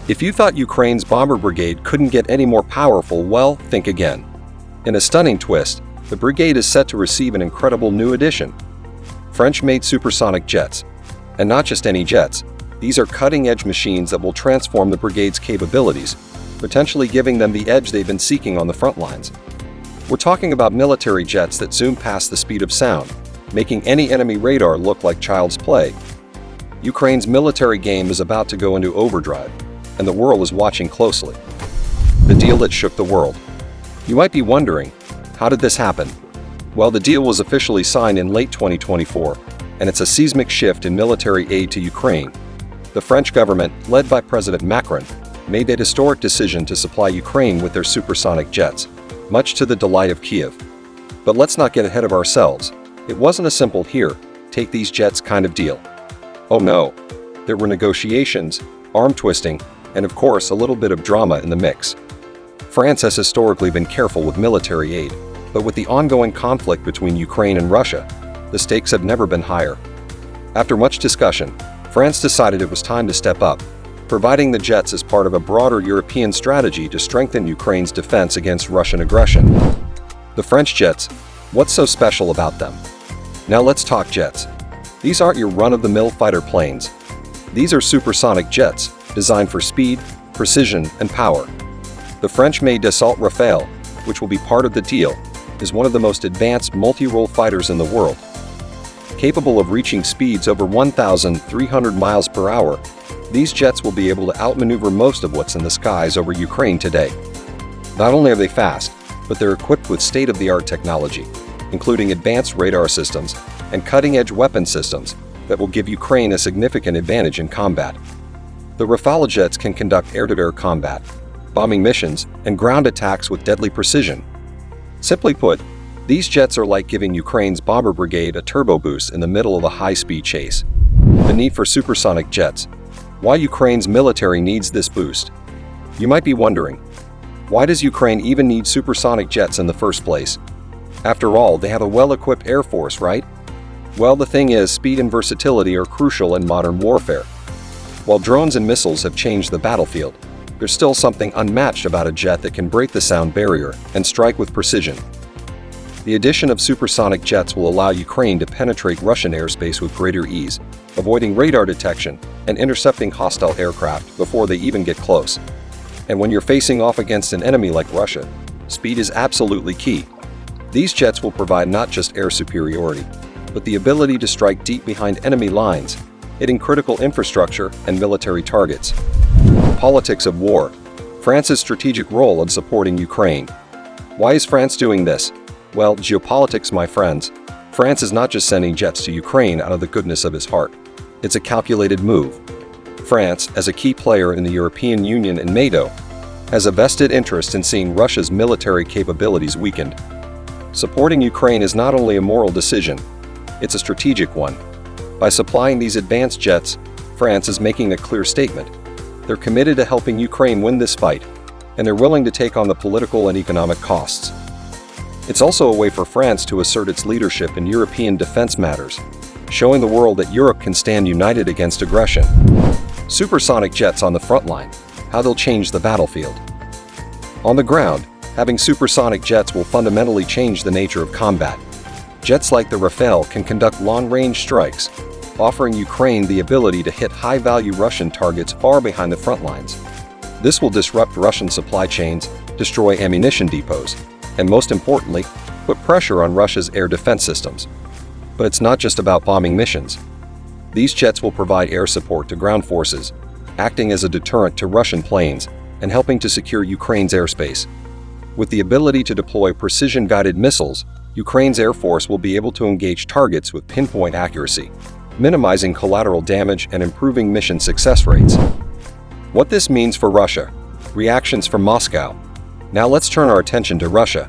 If you thought Ukraine's bomber brigade couldn't get any more powerful, well, think again. In a stunning twist, the brigade is set to receive an incredible new addition: French-made supersonic jets. And not just any jets, these are cutting-edge machines that will transform the brigade's capabilities, potentially giving them the edge they've been seeking on the front lines. We're talking about military jets that zoom past the speed of sound, making any enemy radar look like child's play. Ukraine's military game is about to go into overdrive, and the world is watching closely. The deal that shook the world. You might be wondering, how did this happen? Well, the deal was officially signed in late 2024, and it's a seismic shift in military aid to Ukraine. The French government, led by President Macron, made that historic decision to supply Ukraine with their supersonic jets, much to the delight of Kiev. But let's not get ahead of ourselves. It wasn't a simple "here, take these jets" kind of deal. Oh no, there were negotiations, arm twisting, and of course a little bit of drama in the mix. France has historically been careful with military aid, but with the ongoing conflict between Ukraine and Russia, the stakes have never been higher. After much discussion, France decided it was time to step up, providing the jets as part of a broader European strategy to strengthen Ukraine's defense against Russian aggression. The French jets, what's so special about them? Now let's talk jets. These aren't your run-of-the-mill fighter planes. These are supersonic jets, designed for speed, precision, and power. The French-made Dassault Rafale, which will be part of the deal, is one of the most advanced multi-role fighters in the world. Capable of reaching speeds over 1,300 miles per hour, these jets will be able to outmaneuver most of what's in the skies over Ukraine today. Not only are they fast, but they're equipped with state-of-the-art technology, including advanced radar systems and cutting-edge weapon systems that will give Ukraine a significant advantage in combat. The Rafale jets can conduct air-to-air combat, bombing missions, and ground attacks with deadly precision. Simply put, these jets are like giving Ukraine's bomber brigade a turbo boost in the middle of a high-speed chase. The need for supersonic jets. Why Ukraine's military needs this boost? You might be wondering, why does Ukraine even need supersonic jets in the first place? After all, they have a well-equipped Air Force, right? Well, the thing is, speed and versatility are crucial in modern warfare. While drones and missiles have changed the battlefield, there's still something unmatched about a jet that can break the sound barrier and strike with precision. The addition of supersonic jets will allow Ukraine to penetrate Russian airspace with greater ease, avoiding radar detection and intercepting hostile aircraft before they even get close. And when you're facing off against an enemy like Russia, speed is absolutely key. These jets will provide not just air superiority, but the ability to strike deep behind enemy lines, hitting critical infrastructure and military targets. Politics of war. France's strategic role in supporting Ukraine. Why is France doing this? Well, geopolitics, my friends. France is not just sending jets to Ukraine out of the goodness of his heart. It's a calculated move. France, as a key player in the European Union and NATO, has a vested interest in seeing Russia's military capabilities weakened. Supporting Ukraine is not only a moral decision, it's a strategic one. By supplying these advanced jets, France is making a clear statement. They're committed to helping Ukraine win this fight, and they're willing to take on the political and economic costs. It's also a way for France to assert its leadership in European defense matters, showing the world that Europe can stand united against aggression. Supersonic jets on the front line, how they'll change the battlefield. On the ground, having supersonic jets will fundamentally change the nature of combat. Jets like the Rafale can conduct long-range strikes, offering Ukraine the ability to hit high-value Russian targets far behind the front lines. This will disrupt Russian supply chains, destroy ammunition depots, and most importantly, put pressure on Russia's air defense systems. But it's not just about bombing missions. These jets will provide air support to ground forces, acting as a deterrent to Russian planes and helping to secure Ukraine's airspace. With the ability to deploy precision-guided missiles, Ukraine's Air Force will be able to engage targets with pinpoint accuracy, minimizing collateral damage and improving mission success rates. What this means for Russia. Reactions from Moscow. Now let's turn our attention to Russia.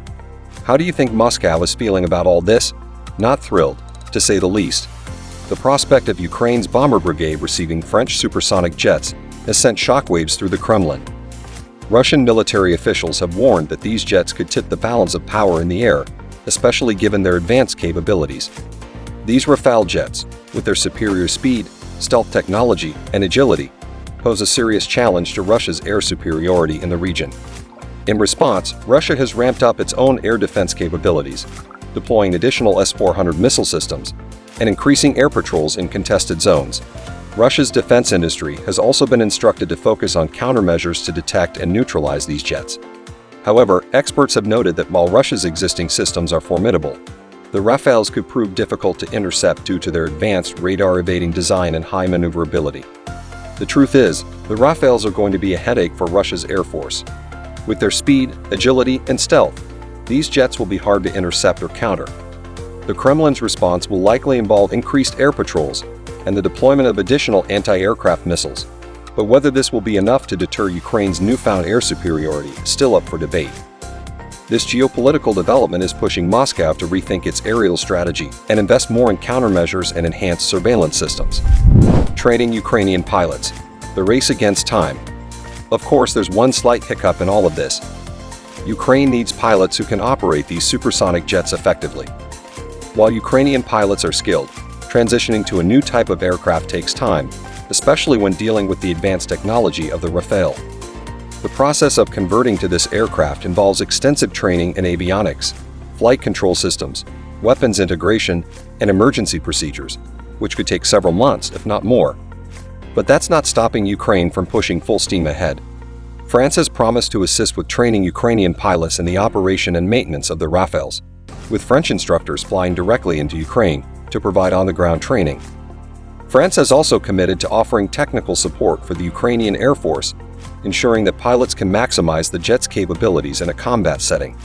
How do you think Moscow is feeling about all this? Not thrilled, to say the least. The prospect of Ukraine's bomber brigade receiving French supersonic jets has sent shockwaves through the Kremlin. Russian military officials have warned that these jets could tip the balance of power in the air, especially given their advanced capabilities. These Rafale jets, with their superior speed, stealth technology, and agility, pose a serious challenge to Russia's air superiority in the region. In response, Russia has ramped up its own air defense capabilities, deploying additional S-400 missile systems and increasing air patrols in contested zones. Russia's defense industry has also been instructed to focus on countermeasures to detect and neutralize these jets. However, experts have noted that while Russia's existing systems are formidable, the Rafales could prove difficult to intercept due to their advanced radar-evading design and high maneuverability. The truth is, the Rafales are going to be a headache for Russia's Air Force. With their speed, agility, and stealth, these jets will be hard to intercept or counter. The Kremlin's response will likely involve increased air patrols and the deployment of additional anti-aircraft missiles. But whether this will be enough to deter Ukraine's newfound air superiority is still up for debate. This geopolitical development is pushing Moscow to rethink its aerial strategy and invest more in countermeasures and enhanced surveillance systems. Training Ukrainian pilots. The race against time. Of course, there's one slight hiccup in all of this. Ukraine needs pilots who can operate these supersonic jets effectively. While Ukrainian pilots are skilled, transitioning to a new type of aircraft takes time, especially when dealing with the advanced technology of the Rafale. The process of converting to this aircraft involves extensive training in avionics, flight control systems, weapons integration, and emergency procedures, which could take several months, if not more. But that's not stopping Ukraine from pushing full steam ahead. France has promised to assist with training Ukrainian pilots in the operation and maintenance of the Rafales, with French instructors flying directly into Ukraine to provide on-the-ground training. France has also committed to offering technical support for the Ukrainian Air Force, ensuring that pilots can maximize the jet's capabilities in a combat setting.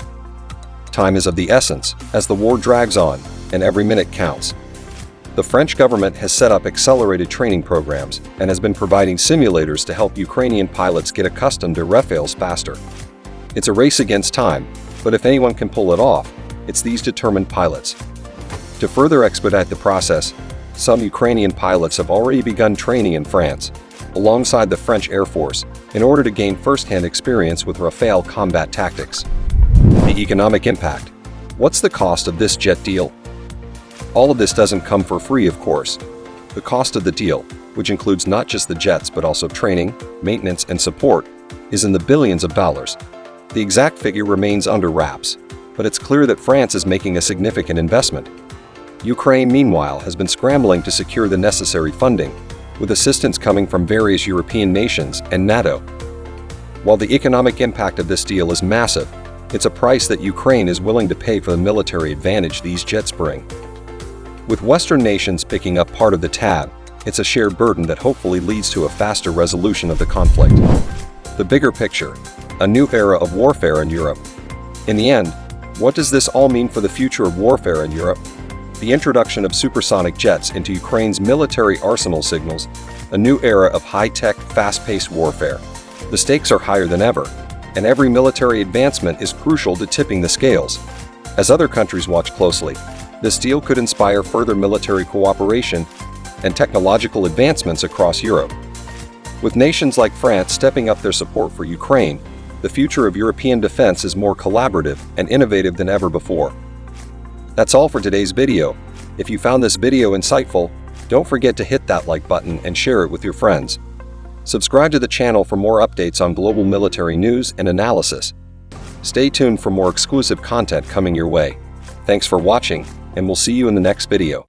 Time is of the essence as the war drags on, and every minute counts. The French government has set up accelerated training programs and has been providing simulators to help Ukrainian pilots get accustomed to Rafales faster. It's a race against time, but if anyone can pull it off, it's these determined pilots. To further expedite the process, some Ukrainian pilots have already begun training in France, alongside the French Air Force, in order to gain first-hand experience with Rafale combat tactics. The economic impact. What's the cost of this jet deal? All of this doesn't come for free, of course. The cost of the deal, which includes not just the jets but also training, maintenance, and support, is in the billions of dollars. The exact figure remains under wraps, but it's clear that France is making a significant investment. Ukraine, meanwhile, has been scrambling to secure the necessary funding, with assistance coming from various European nations and NATO. While the economic impact of this deal is massive, it's a price that Ukraine is willing to pay for the military advantage these jets bring. With Western nations picking up part of the tab, it's a shared burden that hopefully leads to a faster resolution of the conflict. The bigger picture, a new era of warfare in Europe. In the end, what does this all mean for the future of warfare in Europe? The introduction of supersonic jets into Ukraine's military arsenal signals a new era of high-tech, fast-paced warfare. The stakes are higher than ever, and every military advancement is crucial to tipping the scales. As other countries watch closely, this deal could inspire further military cooperation and technological advancements across Europe. With nations like France stepping up their support for Ukraine, the future of European defense is more collaborative and innovative than ever before. That's all for today's video. If you found this video insightful, don't forget to hit that like button and share it with your friends. Subscribe to the channel for more updates on global military news and analysis. Stay tuned for more exclusive content coming your way. Thanks for watching, and we'll see you in the next video.